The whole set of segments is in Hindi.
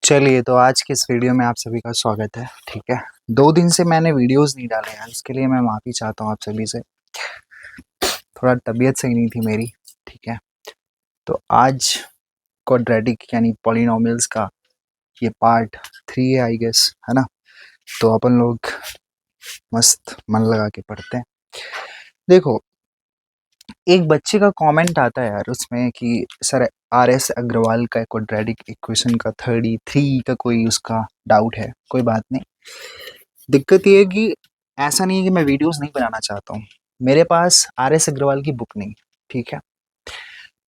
चलिए, तो आज के इस वीडियो में आप सभी का स्वागत है। ठीक है, 2 दिन से मैंने वीडियोस नहीं डाले यार, इसके लिए मैं माफ़ी चाहता हूँ आप सभी से। थोड़ा तबीयत सही नहीं थी मेरी। ठीक है, तो आज क्वाड्रेटिक यानी पॉलिनॉमियल्स का ये पार्ट 3 है आई गेस, है ना। तो अपन लोग मस्त मन लगा के पढ़ते हैं। देखो, एक बच्चे का कमेंट आता है यार उसमें कि सर RS अग्रवाल का क्वाड्रेटिक इक्वेशन का 33 का कोई उसका डाउट है। कोई बात नहीं, दिक्कत ये है कि ऐसा नहीं है कि मैं वीडियोस नहीं बनाना चाहता हूँ, मेरे पास RS अग्रवाल की बुक नहीं। ठीक है,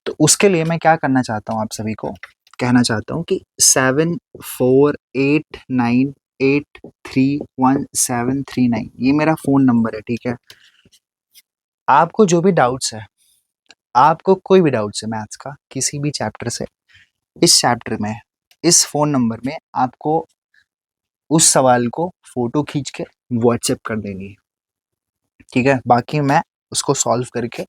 तो उसके लिए मैं क्या करना चाहता हूँ, आप सभी को कहना चाहता हूँ कि 7489831739 ये मेरा फ़ोन नंबर है। ठीक है, आपको जो भी डाउट्स है, आपको कोई भी डाउट्स है मैथ्स का किसी भी चैप्टर से, इस चैप्टर में इस फ़ोन नंबर में आपको उस सवाल को फ़ोटो खींच के व्हाट्सएप कर देनी है। ठीक है, बाकी मैं उसको सॉल्व करके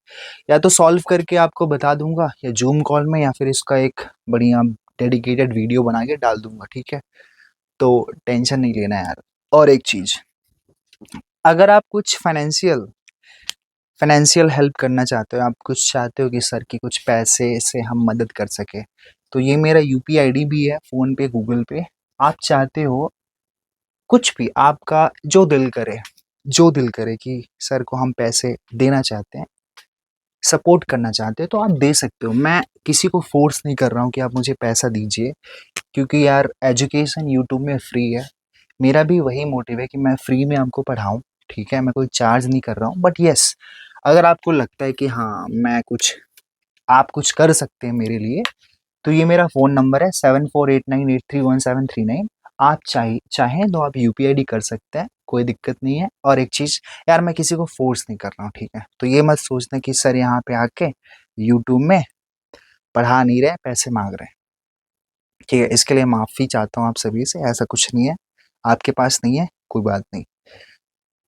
या तो सॉल्व करके आपको बता दूंगा या जूम कॉल में, या फिर इसका एक बढ़िया डेडिकेटेड वीडियो बना के डाल दूंगा। ठीक है, तो टेंशन नहीं लेना यार। और एक चीज़, अगर आप कुछ फाइनेंशियल हेल्प करना चाहते हो, आप कुछ चाहते हो कि सर की कुछ पैसे से हम मदद कर सके, तो ये मेरा UPI ID भी है, फ़ोन पे, गूगल पे। आप चाहते हो कुछ भी, आपका जो दिल करे कि सर को हम पैसे देना चाहते हैं, सपोर्ट करना चाहते हैं, तो आप दे सकते हो। मैं किसी को फोर्स नहीं कर रहा हूँ कि आप मुझे पैसा दीजिए, क्योंकि यार एजुकेशन यूट्यूब में फ्री है। मेरा भी वही मोटिव है कि मैं फ्री में आपको पढ़ाऊँ। ठीक है, मैं कोई चार्ज नहीं कर रहा हूँ, बट यस, अगर आपको लगता है कि हाँ आप कुछ कर सकते हैं मेरे लिए, तो ये मेरा फ़ोन नंबर है 7489831739। आप चाहें तो आप UPI ID कर सकते हैं, कोई दिक्कत नहीं है। और एक चीज़ यार, मैं किसी को फोर्स नहीं कर रहा हूँ। ठीक है, तो ये मत सोचना कि सर यहाँ पे आके यूट्यूब में पढ़ा नहीं रहे, पैसे मांग रहे हैं। ठीक है, इसके लिए माफ़ी चाहता हूँ आप सभी से। ऐसा कुछ नहीं है, आपके पास नहीं है कोई बात नहीं,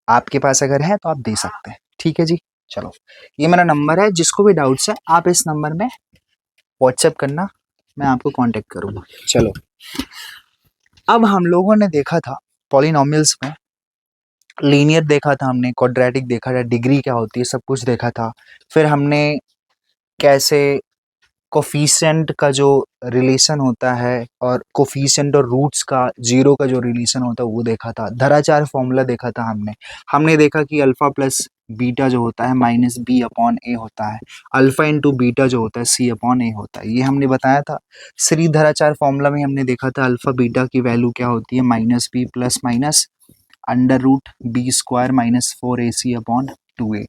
आपके पास अगर है तो आप दे सकते हैं। ठीक है जी, चलो, ये मेरा नंबर है, जिसको भी डाउट्स है आप इस नंबर में व्हाट्सएप करना, मैं आपको कांटेक्ट करूँगा। चलो, अब हम लोगों ने देखा था पॉलिनॉमियल्स में, लीनियर देखा था हमने, क्वाड्रेटिक देखा था, डिग्री क्या होती है, सब कुछ देखा था। फिर हमने कैसे कोफिशिएंट का जो रिलेशन होता है और कोफिशिएंट और रूट्स का, जीरो का जो रिलेशन होता है वो देखा था। धराचार फॉर्मूला देखा था हमने देखा कि अल्फा प्लस बीटा जो होता है -B/A होता है, अल्फा इंटू बीटा जो होता है C/A होता है, ये हमने बताया था। श्री धराचार फॉर्मूला में हमने देखा था अल्फा बीटा की वैल्यू क्या होती है, -B plus minus √B² -4AC/2A।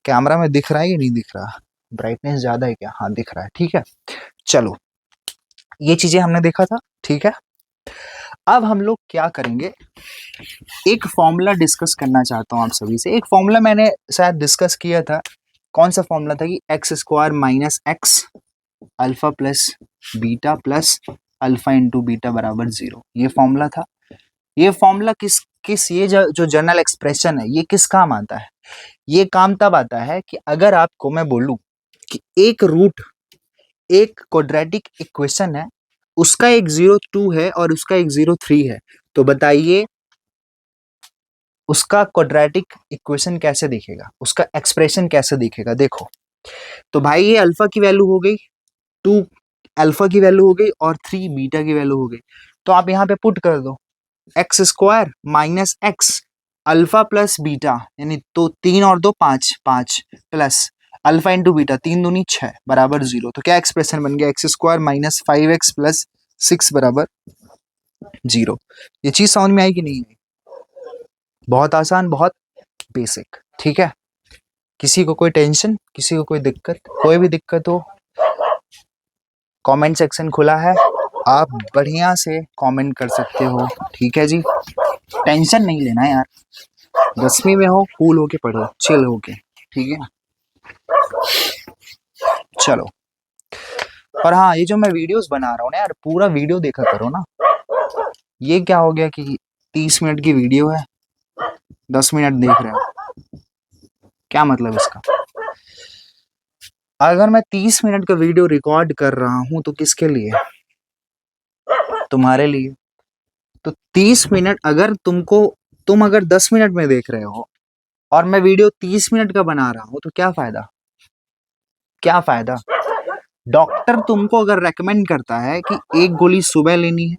Camera में दिख रहा है या नहीं दिख रहा, ब्राइटनेस ज़्यादा है क्या? हाँ दिख रहा है, ठीक है। चलो, ये चीज़ें हमने देखा था। ठीक है, अब हम लोग क्या करेंगे, एक फॉर्मूला डिस्कस करना चाहता हूँ आप सभी से। एक फॉर्मूला मैंने शायद डिस्कस किया था, कौन सा फॉर्मूला था कि x² - x alpha plus beta plus alpha into beta बराबर 0, ये फॉर्मूला था। ये फॉर्मूला ये जो जनरल एक्सप्रेशन है, ये किस काम आता है? ये काम तब आता है कि अगर आपको मैं बोलूं कि एक क्वाड्रेटिक इक्वेशन है, उसका एक 0 2 है और उसका एक 0 3 है, तो बताइए उसका क्वाड्रेटिक इक्वेशन कैसे दिखेगा, उसका एक्सप्रेशन कैसे दिखेगा। देखो, तो भाई ये अल्फा की वैल्यू हो गई, 2 अल्फा की वैल्यू हो गई और 3 बीटा की वैल्यू हो गई। तो आप यहाँ पे पुट कर दो x² - x alpha plus beta, यानी तो 3 और 2 5 5 प्लस अल्फा इंटू बीटा, 3 दूनी 6 बराबर 0। तो क्या एक्सप्रेशन बन गया, x² - 5x प्लस 6 बराबर 0। ये चीज समझ में आई कि नहीं आई? बहुत आसान, बहुत बेसिक। ठीक है, किसी को कोई टेंशन, किसी को कोई दिक्कत, कोई भी दिक्कत हो, कमेंट सेक्शन खुला है, आप बढ़िया से कमेंट कर सकते हो। ठीक है जी, टेंशन नहीं लेना यार, 10वीं में हो, कूल होके पढ़ो, चिल होके। ठीक है, चलो। और हाँ, ये जो मैं वीडियोस बना रहा हूँ ना यार, पूरा वीडियो देखा करो ना। ये क्या हो गया कि 30 मिनट की वीडियो है, 10 मिनट देख रहे हो, क्या मतलब इसका? अगर मैं 30 मिनट का वीडियो रिकॉर्ड कर रहा हूँ तो किसके लिए? तुम्हारे लिए। तो 30 मिनट अगर तुम अगर 10 मिनट में देख रहे हो और मैं वीडियो 30 मिनट का बना रहा हूं, तो क्या फायदा? क्या फायदा? डॉक्टर तुमको अगर रेकमेंड करता है कि एक गोली सुबह लेनी है,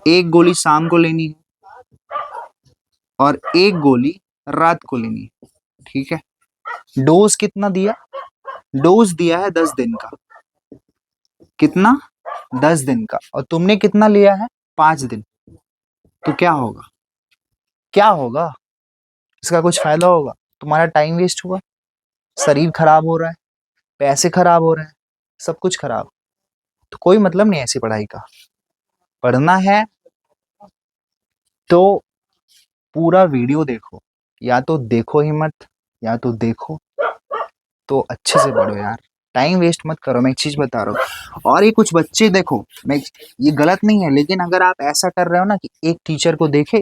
एक गोली शाम को लेनी है और एक गोली रात को लेनी है, ठीक है? डोज कितना दिया? डोज दिया है 10 दिन का। कितना? 10 दिन का। और तुमने कितना लिया है? 5 दिन। तो क्या होगा? क्या होगा? इसका कुछ फायदा होगा? तुम्हारा टाइम वेस्ट हुआ, शरीर खराब हो रहा है, पैसे खराब हो रहे हैं, सब कुछ खराब। तो कोई मतलब नहीं ऐसी पढ़ाई का। पढ़ना है तो पूरा वीडियो देखो, या तो देखो ही मत, या तो देखो तो अच्छे से पढ़ो यार। टाइम वेस्ट मत करो, मैं एक चीज बता रहा हूँ। और ये कुछ बच्चे देखो, मैं ये गलत नहीं है, लेकिन अगर आप ऐसा कर रहे हो ना कि एक टीचर को देखे,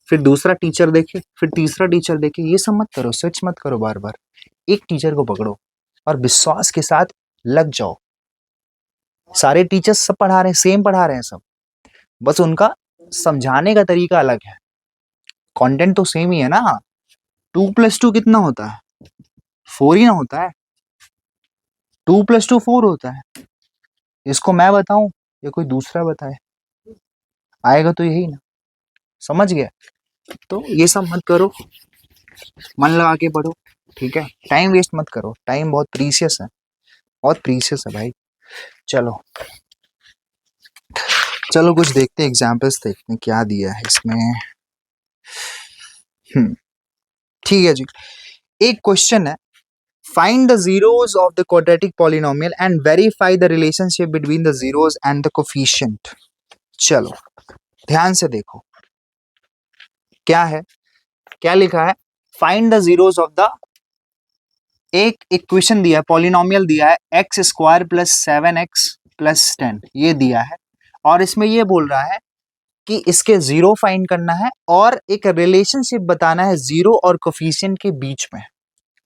फिर दूसरा टीचर देखे, फिर तीसरा टीचर देखे, ये सब मत करो, स्विच मत करो बार बार। एक टीचर को पकड़ो और विश्वास के साथ लग जाओ। सारे टीचर्स सब पढ़ा रहे हैं, सेम पढ़ा रहे हैं सब, बस उनका समझाने का तरीका अलग है। कंटेंट तो सेम ही है ना। 2+2 कितना होता है? 4 ही ना होता है। 2+2 4 होता है। इसको मैं बताऊं या कोई दूसरा बताए? आएगा तो यही ना। समझ गया? तो ये सब मत करो, मन लगा के पढ़ो, ठीक है? टाइम वेस्ट मत करो, टाइम बहुत प्रीशियस है, बहुत प्रीशियस है भाई। चलो चलो कुछ देखते हैं, एग्जाम्पल्स देखते हैं क्या दिया है इसमें। ठीक है जी। एक क्वेश्चन है, find the zeros of the quadratic polynomial and verify the relationship between the zeros and the coefficient। चलो ध्यान से देखो क्या है, क्या लिखा है। Find the zeros of the, एक इक्वेशन दिया है, पॉलिनोमियल दिया है x² + 7x + 10, ये दिया है। और इसमें ये बोल रहा है कि इसके जीरो फाइंड करना है और एक रिलेशनशिप बताना है जीरो और कोफिशिएंट के बीच में।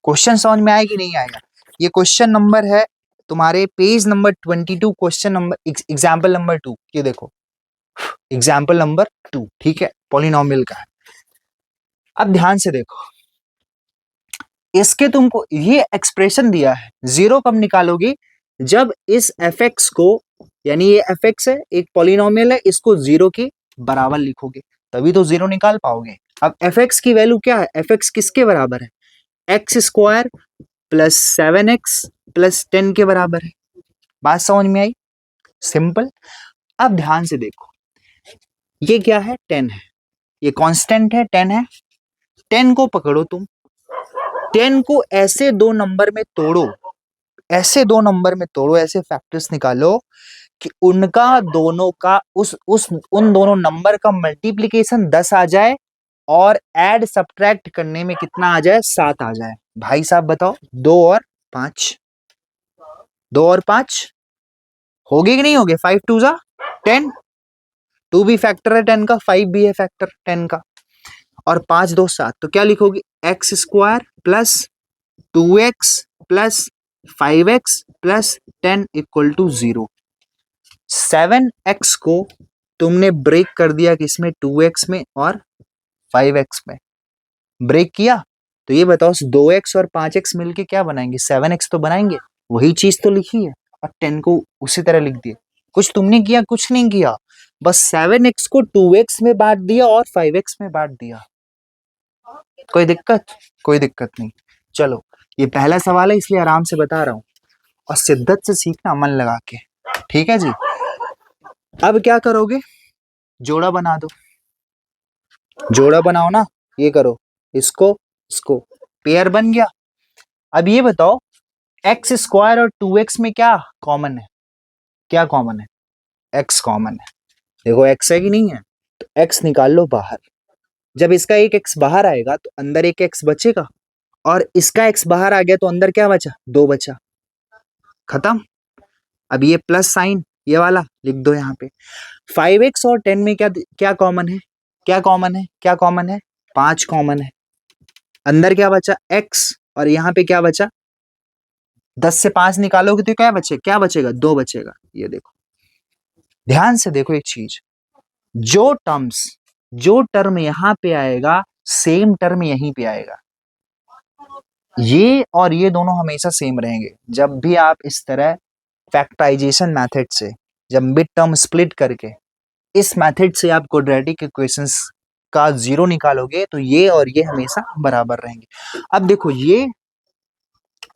क्वेश्चन समझ में आएगा कि नहीं आएगा? ये क्वेश्चन नंबर है तुम्हारे page number 22, question number example number 2। ये देखो एग्जाम्पल नंबर 2, ठीक है, पॉलिनोमियल का है। अब ध्यान से देखो, इसके तुमको ये एक्सप्रेशन दिया है, जीरो कब निकालोगे? जब इस fx को, यानी ये fx है, एक पॉलिनोमियल है, इसको जीरो के बराबर लिखोगे, तभी तो जीरो निकाल पाओगे। अब fx की वैल्यू क्या है? fx किसके बराबर है? x² + 7x + 10 के बराबर है। बात समझ में आई? सिंपल। अब ध्यान से देखो, ये क्या है? 10 है, ये कांस्टेंट है, 10 है। 10 को पकड़ो तुम, 10 को ऐसे दो नंबर में तोड़ो, ऐसे दो नंबर में तोड़ो, ऐसे फैक्टर्स निकालो कि उनका दोनों का उन दोनों नंबर का मल्टीप्लिकेशन 10 आ जाए और ऐड सब्ट्रैक्ट करने में कितना आ जाए? 7 आ जाए। भाई साहब बताओ, 2 और 5, 2 और 5 होगे कि नहीं होगे? 5 2 जा 10, 2 भी फैक्टर है 10 का, 5 भी है फैक्टर 10 का, और 5 2 7। तो क्या लिखोगे? x² + 2x + 5x + 10 = 0। 7x को तुमने ब्रेक कर दिया किसमें? 2x में और 5x में ब्रेक किया। तो ये बताओ 2x और 5x मिलके क्या बनाएंगे? 7x तो बनाएंगे। वही चीज तो लिखी है और 10 को उसी तरह लिख दिया। कुछ तुमने किया? कुछ नहीं किया, बस 7x को 2x में बांट दिया और 5x में बांट दिया। कोई दिक्कत? कोई दिक्कत नहीं। चलो ये पहला सवाल है इसलिए आराम से बता रहा हूं, और शिद्दत से सीखना मन लगा के, ठीक है जी। अब क्या करोगे? जोड़ा बना दो, जोड़ा बनाओ ना, ये करो, इसको पेयर बन गया। अब ये बताओ x² और 2x में क्या कॉमन है? क्या कॉमन है? x कॉमन है। देखो x है कि नहीं है? तो x निकाल लो बाहर। जब इसका एक x बाहर आएगा तो अंदर एक x बचेगा, और इसका x बाहर आ गया तो अंदर क्या बचा? 2 बचा। खत्म। अब ये प्लस साइन ये वाला लिख दो यहाँ पे। 5x और 10 में क्या क्या कॉमन है? क्या कॉमन है? क्या कॉमन है? 5 कॉमन है। अंदर क्या बचा? x, और यहाँ पे क्या बचा? 10 से 5 निकालोगे तो क्या बचेगा? 2 बचेगा। ये देखो ध्यान से देखो एक चीज, जो टर्म यहां पे आएगा सेम टर्म यहीं पे आएगा, ये और ये दोनों हमेशा सेम रहेंगे। जब भी आप इस तरह फैक्टराइजेशन मेथड से, जब मिड टर्म स्प्लिट करके इस मेथड से आप क्वाड्रेटिक इक्वेशंस का जीरो निकालोगे तो ये और ये हमेशा बराबर रहेंगे। अब देखो ये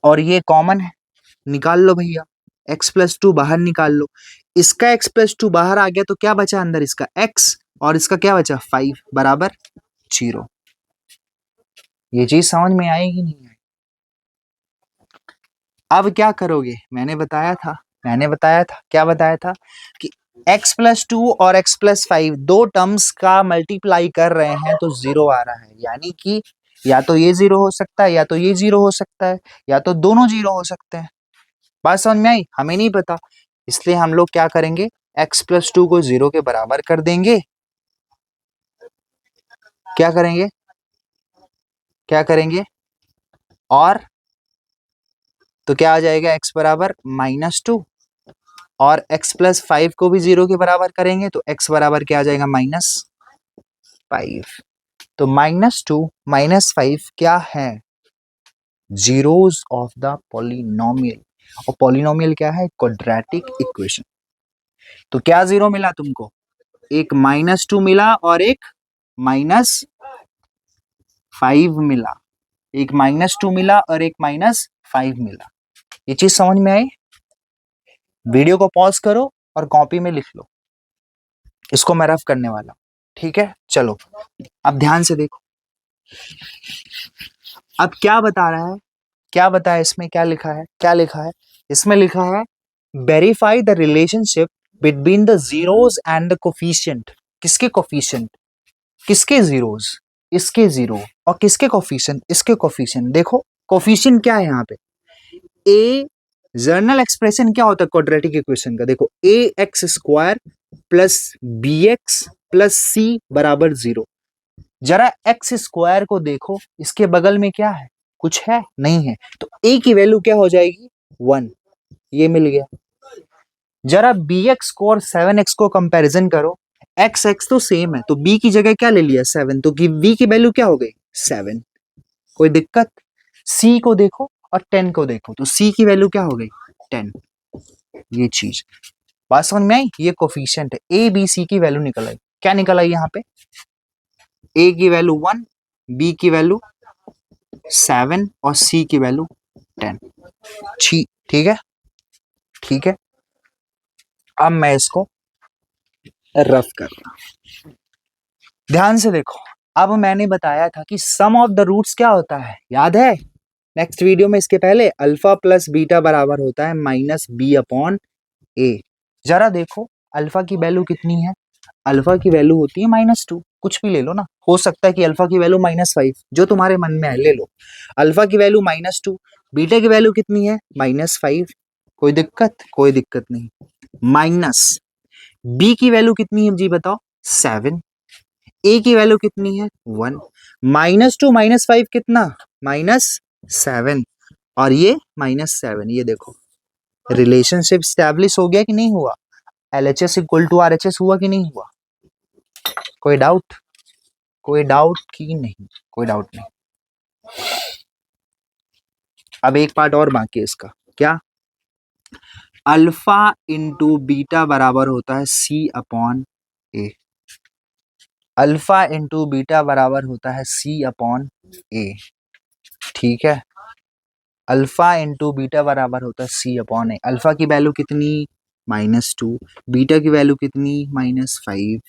और ये कॉमन है, निकाल लो भैया, x+2 बाहर निकाल लो, इसका x+2 बाहर आ गया तो क्या बचा अंदर, इसका x और इसका क्या बचा 5 बराबर 0। ये चीज समझ में आएगी नहीं है? अब क्या करोगे, मैंने बताया था क्या बताया था कि x+2 और x+5 दो टर्म्स का मल्टीप्लाई कर रहे हैं तो 0 आ रहा है, यानी कि या तो ये 0 हो सकता है या तो ये 0 हो सकता है या तो दोनों 0 हो सकते हैं। बात समझ में आई? हमें नहीं पता, इसलिए हम लोग क्या करेंगे, x+2 को 0 के बराबर कर देंगे। क्या करेंगे और तो क्या आ जाएगा, x बराबर -2 और x+5 को भी 0 के बराबर करेंगे तो x बराबर क्या आ जाएगा, -5। तो -2 -5 क्या है, जीरोस ऑफ द पॉलिनोमियल, और पॉलिनोमियल क्या है, क्वाड्रेटिक इक्वेशन। तो क्या 0 मिला तुमको, एक -2 मिला और एक -5 मिला, एक -2 मिला और एक -5 मिला। ये चीज समझ में आई? वीडियो को पॉज करो और कॉपी में लिख लो, इसको मैं रफ करने वाला हूं, ठीक है? चलो अब ध्यान से देखो, अब क्या बता रहा है, क्या बताया इसमें, क्या लिखा है, इसमें लिखा है verify the relationship between the zeros and the coefficient. किसके कोफिशिएंट, किसके जीरोस, इसके जीरो, और किसके कोफिशिएंट, इसके कोफिशिएंट। देखो कोफिशिएंट क्या है यहाँ पे, ए जर्नल एक्सप्रेशन क्या होता है क्वाड्रेटिक इक्वेशन का, देखो ax² plus bx plus c बराबर 0। जरा x² को देखो, इसके बगल में क्या है, कुछ है नहीं है, तो a की वैल्यू क्या हो जाएगी 1, ये मिल गया। जरा bx को और 7x को कंपैरिजन करो, x तो सेम है तो b की जगह क्या ले लिया 7, तो v की वैल्यू क्या हो गई 7, कोई दिक्कत। c को देखो और 10 को देखो, तो c की वैल्यू क्या हो गई 10। ये चीज बात समझ में आई? ये कोफिशिएंट है, a b c की वैल्यू निकल आई, क्या निकल आई यहाँ पे, a की वैल्यू 1, b की वैल्यू 7 और c की वैल्यू 10। ठीक है, ठीक है। अब मैं इसको रफ कर रहा हूं, ध्यान से देखो। अब मैंने बताया था कि सम ऑफ द रूट्स क्या होता है, याद है नेक्स्ट वीडियो में, इसके पहले अल्फा प्लस बीटा बराबर होता है -b/a। जरा देखो अल्फा की वैल्यू कितनी है, अल्फा की वैल्यू होती है -2, कुछ भी ले लो ना, हो सकता है कि अल्फा की वैल्यू -5, जो तुम्हारे मन में है ले लो। अल्फा की वैल्यू -2, बीटा की वैल्यू कितनी है -5, कोई दिक्कत नहीं। माइनस बी की वैल्यू कितनी है जी बताओ 7, ए की वैल्यू कितनी है 1, -2 -5 कितना -7 और ये -7। ये देखो रिलेशनशिप स्टैब्लिश हो गया कि नहीं हुआ, LHS इक्वल टू RHS हुआ कि नहीं हुआ, कोई डाउट, कोई डाउट नहीं। अब एक पार्ट और बाकी है इसका, क्या, अल्फा इंटू बीटा बराबर होता है C/A, अल्फा इंटू बीटा बराबर होता है C/A, ठीक है। अल्फा इंटू बीटा बराबर होता है C/A। अल्फा की वैल्यू कितनी -2, बीटा की वैल्यू कितनी -5,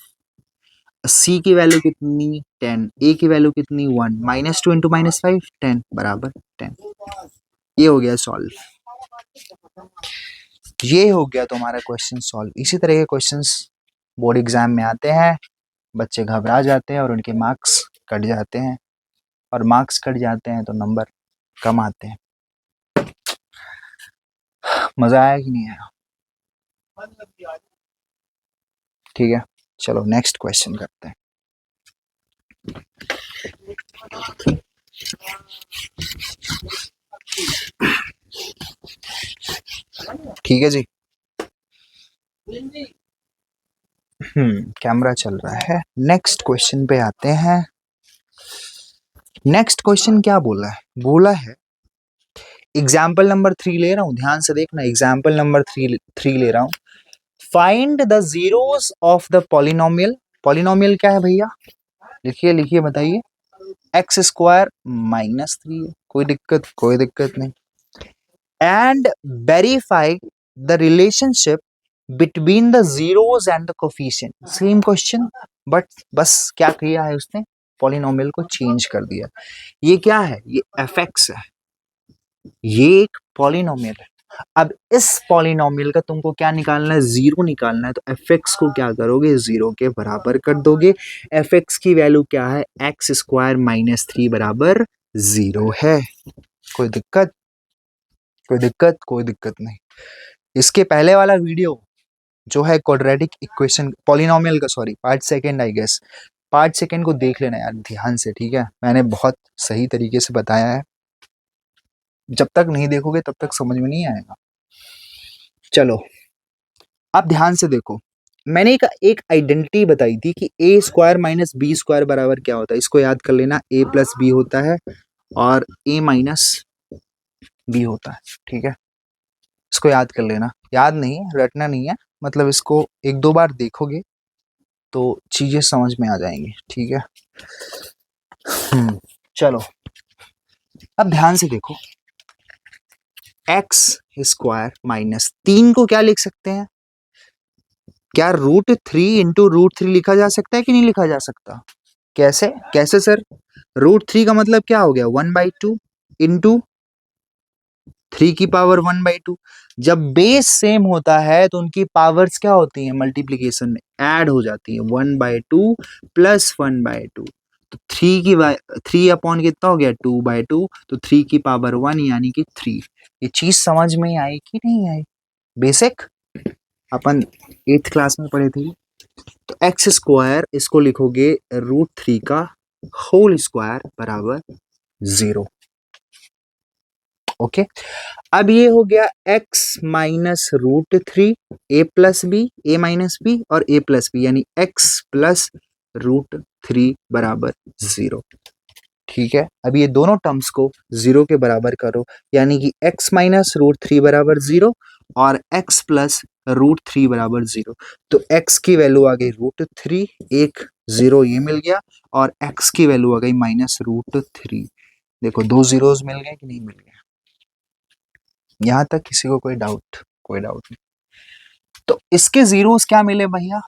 C की वैल्यू कितनी 10, A की वैल्यू कितनी 1, -2 इंटू -5 10 बराबर 10। ये हो गया सॉल्व, ये हो गया तुम्हारा क्वेश्चन सॉल्व। इसी तरह के क्वेश्चंस बोर्ड एग्जाम में आते हैं, बच्चे घबरा जाते हैं और उनके मार्क्स कट जाते हैं, और मार्क्स कट जाते हैं तो नंबर कम आते हैं। मजा आया कि नहीं आया? ठीक है, चलो नेक्स्ट क्वेश्चन करते हैं। ठीक है जी, कैमरा चल रहा है। नेक्स्ट क्वेश्चन पे आते हैं। नेक्स्ट क्वेश्चन क्या बोला है एग्जाम्पल नंबर 3 ले रहा हूं, ध्यान से देखना। एग्जाम्पल नंबर 3 ले रहा हूं। Find the zeros of the polynomial. Polynomial क्या है भैया? लिखिए लिखिए बताइए। एक्स स्क्वायर -3 है, कोई दिक्कत नहीं। And verify the relationship between the zeros and the coefficient. Same question, but बस क्या किया है उसने, पॉलिनोमियल को चेंज कर दिया। ये क्या है? ये एफ(x) है, ये एक पॉलिनोमियल है। अब इस पॉलिनोमियल का तुमको क्या निकालना है? जीरो निकालना है। तो एफ(x) को क्या करोगे? जीरो के बराबर कर दोगे। एफ(x) की वैल्यू क्या है? एक्स स्क्वायर -3 बराबर 0 है। कोई दिक्कत? कोई दिक्कत नहीं। इसके पहले वाला वीडियो जो है क्वाड्रेटिक इक्वेशन पॉलिनोमियल का, sorry part second I guess, part second को देख लेना यार ध्यान से, ठीक है? मैंने बहुत सही तरीके से बताया है, जब तक नहीं देखोगे तब तक समझ में नहीं आएगा। चलो अब ध्यान से देखो, मैंने एक आइडेंटिटी बताई थी कि a square minus B square बराबर क्या होता है। इसको याद कर लेना, a प्लस बी होता है और a माइनस बी होता है, ठीक है? इसको याद कर लेना, याद नहीं है, रटना नहीं है, मतलब इसको एक दो बार देखोगे तो चीजें समझ में आ जाएंगी, ठीक है? चलो अब ध्यान से देखो, एक्स स्क्वायर -3 को क्या लिख सकते हैं? क्या √3 इंटू √3 लिखा जा सकता है कि नहीं लिखा जा सकता? कैसे कैसे सर? √3 का मतलब क्या हो गया? 1/2 इंटू 3 की पावर 1/2। जब बेस सेम होता है तो उनकी पावर्स क्या होती हैं? मल्टीप्लीकेशन में ऐड हो जाती है। 1/2 प्लस 1/2, तो 3 अपॉन कितना हो गया? 2/2, तो 3 की पावर 1 यानी कि 3। ये चीज समझ में आई कि नहीं आई? बेसिक अपन 8th क्लास में पढ़े थे। तो एक्स स्क्वायर इसको लिखोगे √3 का होल स्क्वायर बराबर 0। ओके, अब ये हो गया x minus √3 a plus B, a minus B और a प्लस बी, यानी x प्लस √3 बराबर 0, ठीक है? अब ये दोनों टर्म्स को 0 के बराबर करो, यानी कि x माइनस √3 बराबर 0 और x प्लस √3 बराबर 0। तो x की वैल्यू आ गई √3, एक 0 ये मिल गया, और x की वैल्यू आ गई -√3। देखो दो जीरोस मिल गए कि नहीं मिल गए? यहां तक किसी को कोई डाउट? कोई डाउट नहीं। तो इसके जीरोस क्या मिले भैया?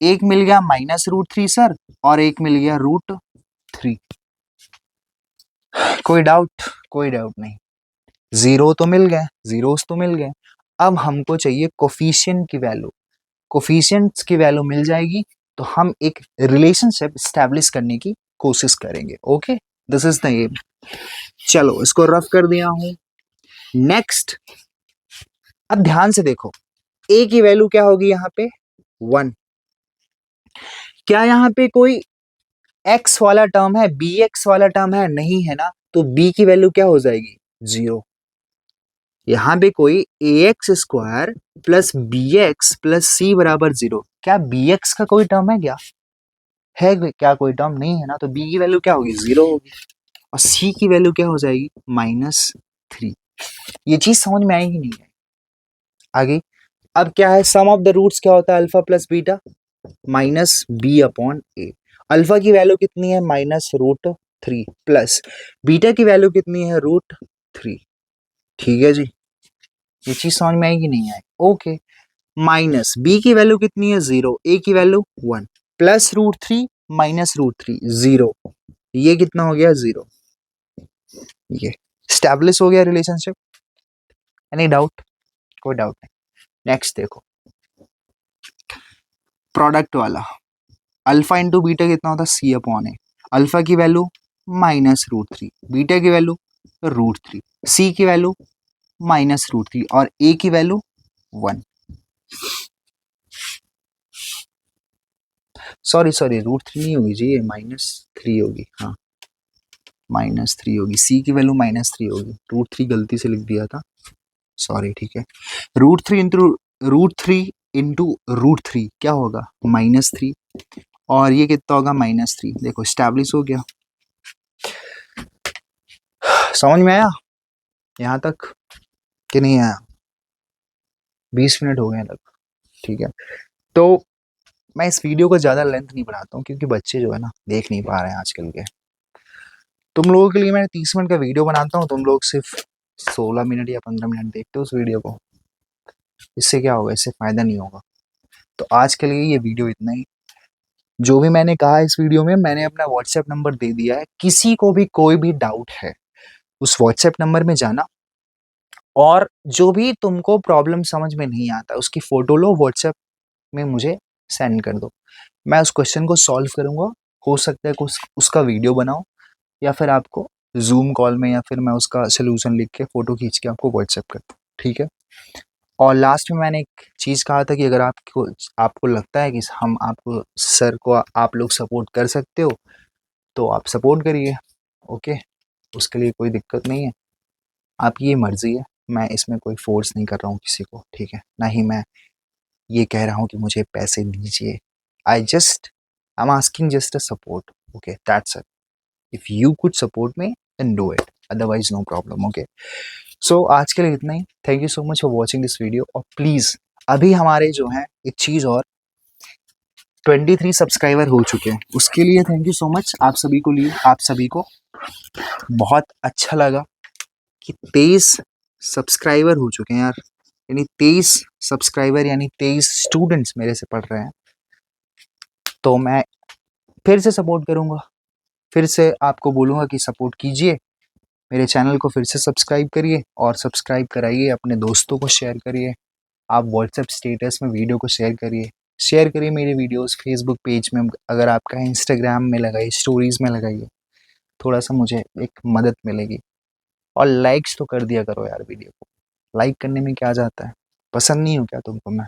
एक मिल गया -√3 सर, और एक मिल गया √3। कोई डाउट? कोई डाउट नहीं। जीरो तो मिल गए, जीरोस तो मिल गए। अब हमको चाहिए कोफिशिएंट की वैल्यू। कोफिशिएंट्स की वैल्यू मिल जाएगी तो हम एक रिलेशनशिप स्टैब्लिश करने की कोशिश करेंगे। Okay, this is the aim. चलो इसको रफ कर दिया हूं। नेक्स्ट, अब ध्यान से देखो, a की वैल्यू क्या होगी यहाँ पे? 1। क्या यहाँ पे कोई x वाला टर्म है, bx वाला टर्म है? नहीं है ना, तो b की वैल्यू क्या हो जाएगी? 0। यहाँ पे कोई ax square plus bx plus c बराबर 0, क्या bx का कोई टर्म है क्या? है क्या कोई टर्म? नहीं है ना, तो b की वैल्यू क्या होगी? 0 होगी, और c की वैल्यू क्या हो जाएगी? -3। ये चीज समझ में आएगी नहीं है? आगे अब क्या है? सम ऑफ द रूट्स क्या होता है? Alpha plus beta -b/a। Alpha की वैल्यू कितनी है? -√3 प्लस बीटा की वैल्यू कितनी है? √3। ठीक है जी, ये चीज समझ में आएगी नहीं आएगी? ओके, माइनस बी की वैल्यू कितनी है? 0, ए की वैल्यू 1, प्लस √3 माइनस √3 0, ये कितना हो गया? 0। ये स्टैब्लिश हो गया रिलेशनशिप। Any doubt? कोई डाउट नहीं। नेक्स्ट देखो, प्रोडक्ट वाला, अल्फा इंटू बीटा कितना होता है? c/a। अल्फा की वैल्यू -√3, बीटा की वैल्यू √3, सी की वैल्यू -√3 और ए की वैल्यू 1। सॉरी √3 नहीं होगी जी, ये -3 होगी। हाँ -3 होगी, सी की वैल्यू -3 होगी, √3 गलती से लिख दिया था, सॉरी। ठीक है, √3 इंटू √3 इंटू √3 क्या होगा, -3, और ये कितना होगा -3। देखो स्टैब्लिश हो गया। समझ में आया यहाँ तक कि नहीं आया? 20 मिनट हो गए तक, ठीक है। तो मैं इस वीडियो को ज़्यादा लेंथ नहीं बढ़ाता हूँ क्योंकि बच्चे जो है ना देख नहीं पा रहे हैं आजकल के। तुम लोगों के लिए मैंने 30 मिनट का वीडियो बनाता हूँ, तुम लोग सिर्फ 16 मिनट या 15 मिनट देखते हो उस वीडियो को। इससे क्या होगा, इससे फ़ायदा नहीं होगा। तो आज के लिए ये वीडियो इतना ही। जो भी मैंने कहा इस वीडियो में, मैंने अपना व्हाट्सएप नंबर दे दिया है। किसी को भी कोई भी डाउट है उस व्हाट्सएप नंबर में जाना, और जो भी तुमको प्रॉब्लम समझ में नहीं आता उसकी फ़ोटो लो, व्हाट्सएप में मुझे सेंड कर दो। मैं उस क्वेश्चन को सॉल्व करूँगा। हो सकता है कुछ उसका वीडियो बनाऊँ, या फिर आपको ज़ूम कॉल में, या फिर मैं उसका सॉल्यूशन लिख के फ़ोटो खींच के आपको व्हाट्सएप कर दूँ, ठीक है। और लास्ट में मैंने एक चीज़ कहा था कि अगर आपको आपको लगता है कि हम आपको सर को आप लोग सपोर्ट कर सकते हो तो आप सपोर्ट करिए, ओके। उसके लिए कोई दिक्कत नहीं है, आपकी ये मर्ज़ी है। मैं इसमें कोई फ़ोर्स नहीं कर रहा हूँ किसी को, ठीक है। ना ही मैं ये कह रहा हूँ कि मुझे पैसे दीजिए। I am asking just a support, okay, that's it. If you could support me then do it, otherwise no problem, okay. So आज के लिए इतना ही। Thank you so much for watching this video. और प्लीज़ अभी हमारे जो है एक चीज़ और, 23 सब्सक्राइबर हो चुके हैं, उसके लिए थैंक यू सो मच आप सभी को बहुत अच्छा लगा कि 23 सब्सक्राइबर हो चुके हैं यार। यानी 23 सब्सक्राइबर, यानी 23 स्टूडेंट्स मेरे से पढ़ रहे हैं। तो मैं फिर से सपोर्ट करूँगा, फिर से आपको बोलूँगा कि सपोर्ट कीजिए, मेरे चैनल को फिर से सब्सक्राइब करिए, और सब्सक्राइब कराइए, अपने दोस्तों को शेयर करिए। आप व्हाट्सएप स्टेटस में वीडियो को शेयर करिए मेरे वीडियोस फेसबुक पेज में, अगर आपका है इंस्टाग्राम में लगाइए, स्टोरीज़ में लगाइए, थोड़ा सा मुझे एक मदद मिलेगी। और लाइक्स तो कर दिया करो यार वीडियो को, लाइक करने में क्या जाता है। पसंद नहीं हो क्या तुमको मैं?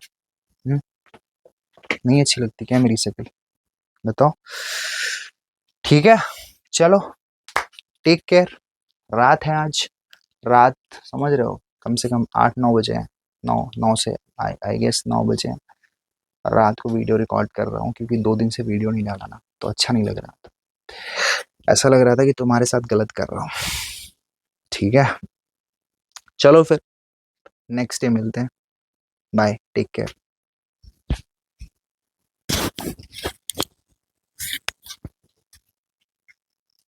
नहीं अच्छी लगती क्या मेरी शक्ल? बताओ। ठीक है, चलो, टेक केयर। रात है आज, रात समझ रहे हो, कम से कम 8-9 बजे हैं। 9 से आई गेस 9 बजे हैं। रात को वीडियो रिकॉर्ड कर रहा हूँ क्योंकि 2 दिन से वीडियो नहीं डाला ना, तो अच्छा नहीं लग रहा था। ऐसा लग रहा था कि तुम्हारे साथ गलत कर रहा हूँ, ठीक है। चलो फिर नेक्स्ट डे मिलते हैं। Bye, take care.